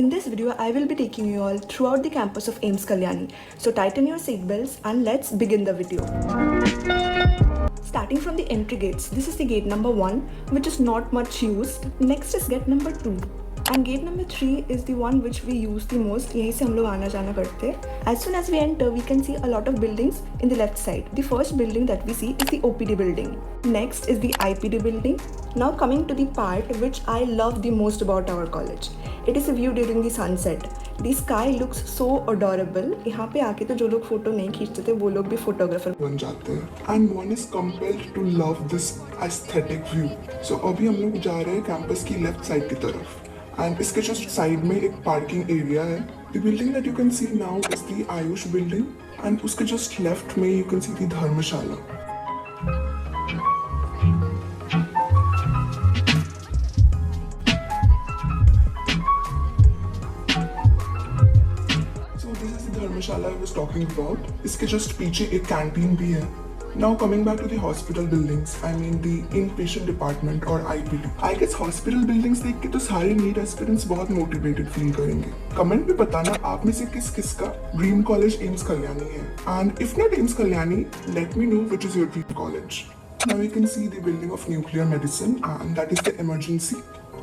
In this video, I will be taking you all throughout the campus of AIIMS Kalyani. So tighten your seatbelts and let's begin the video. Starting from the entry gates, this is the gate number 1, which is not much used. Next is gate number 2. And gate number 3 is the one which we use the most. यहीं से हम लोग आना जाना करते हैं. As soon as we enter, we can see a lot of buildings in the left side. The first building that we see is the OPD building. Next is the IPD building. Now coming to the part which I love the most about our college. It is a view during the sunset. The sky looks so adorable. यहाँ पे आके तो जो लोग photo नहीं खींचते थे वो लोग भी फोटोग्राफर बन जाते हैं. And one is compelled to love this aesthetic view. So अभी हम लोग जा रहे हैं कैंपस की लेफ्ट साइड की तरफ. And इसके जस्ट साइड में एक पार्किंग एरिया है. The building that you can see now is the Ayush building. And उसके जस्ट लेफ्ट में you can see the Dharamshala. Dharamshala I was talking about. इसके जस्ट पीछे एक कैंटीन भी है. Now coming back to the hospital buildings, I mean the inpatient department or IPD. I guess hospital buildings देख के तो सारे NEET aspirants बहुत motivated feel करेंगे. Comment में बताना आप में से किस किस का dream college AIIMS Kalyani है. And if not AIIMS Kalyani, let me know which is your dream college. Now you can see the building of nuclear medicine and that is the emergency.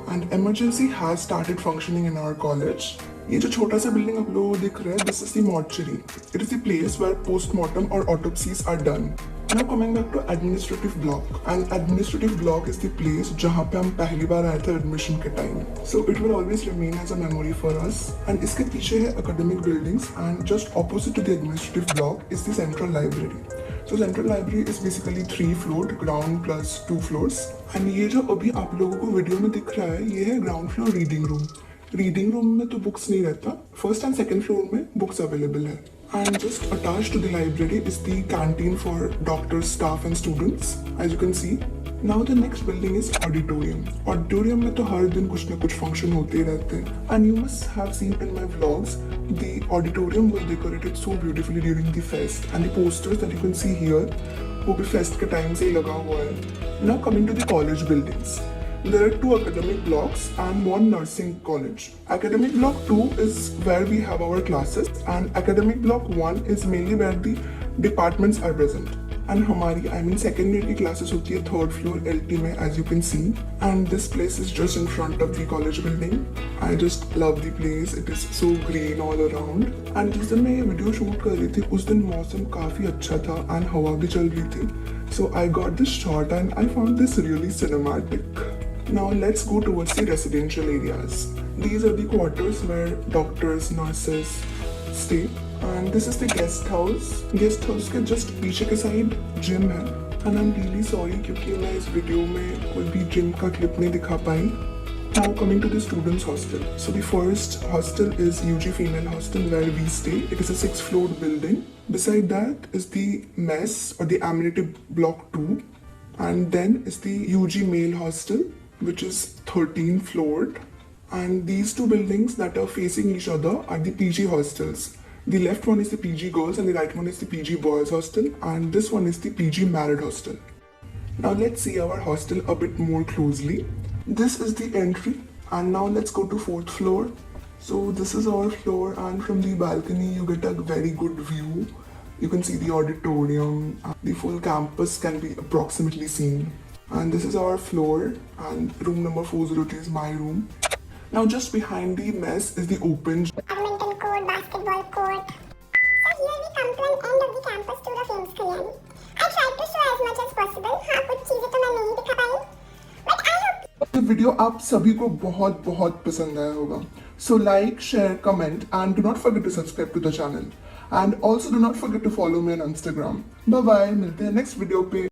And emergency has started functioning in our college. ये जो छोटा सा building आप लोगों को दिख रहा है, this is the mortuary. It is the place where postmortem or autopsies are done. Now coming back to administrative block. And administrative block is the place जहाँ पे हम पहली बार आए थे admission के time. So it will always remain as a memory for us. And इसके पीछे है academic buildings and just opposite to the administrative block is the central library. So central library is basically 3 floored, ground plus 2 floors. And ये जो अभी आप लोगों को video में दिख रहा है, ये है ground floor reading room. Reading room में तो बुक्स नहीं रहता. फर्स्ट एंड सेकंड फ्लोर में बुक्स अवेलेबल है. And just attached to the library is the canteen for doctors, staff and students. As you can see. Now the next building is auditorium. Auditorium में तो हर दिन कुछ ना कुछ function होते ही रहते हैं. And you must have seen in my vlogs the auditorium was decorated so beautifully during the fest. And the posters that you can see here वो भी फेस्ट के टाइम से ही लगा हुआ है. Now coming to the college buildings. There are 2 academic blocks and 1 nursing college. Academic block 2 is where we have our classes and academic block 1 is mainly where the departments are present. And हमारी second year की classes होती है 3rd floor LT में, as you can see. And this place is just in front of the college building. I just love the place. It is so green all around. And जिस दिन मैं ये video shoot कर रही थी उस दिन मौसम काफी अच्छा था and हवा भी चल रही थी. So I got this shot and I found this really cinematic. Now let's go towards the residential areas. These are the quarters where doctors, nurses stay. And this is the guest house. Guest house के just पीछे के side gym है. And I'm really sorry क्योंकि मैं इस video में कोई भी gym का clip नहीं दिखा पाई. Now coming to the students hostel. So the first hostel is UG female hostel where we stay. It is a 6-floored building. Beside that is the mess or the amenity block 2. And then is the UG male hostel, which is 13 floored. And these 2 buildings that are facing each other are the PG hostels. The left one is the PG girls and the right one is the PG boys hostel, and this one is the PG married hostel. Now let's see our hostel a bit more closely. This is the entry, and now let's go to 4th floor. So this is our floor, and from the balcony you get a very good view. You can see the auditorium. The full campus can be approximately seen. And this is our floor, and room number 403 is my room. Now just behind the mess is the open badminton court, basketball court. So here we come to an end of the campus tour of AIIMS Kalyani. I tried to show as much as possible. हाँ कुछ चीजें तो मैं नहीं दिखा पाई. But I hope the video आप सभी को बहुत बहुत पसंद आया होगा. So like, share, comment and do not forget to subscribe to the channel. And also do not forget to follow me on Instagram. Bye bye. मिलते हैं next video पे.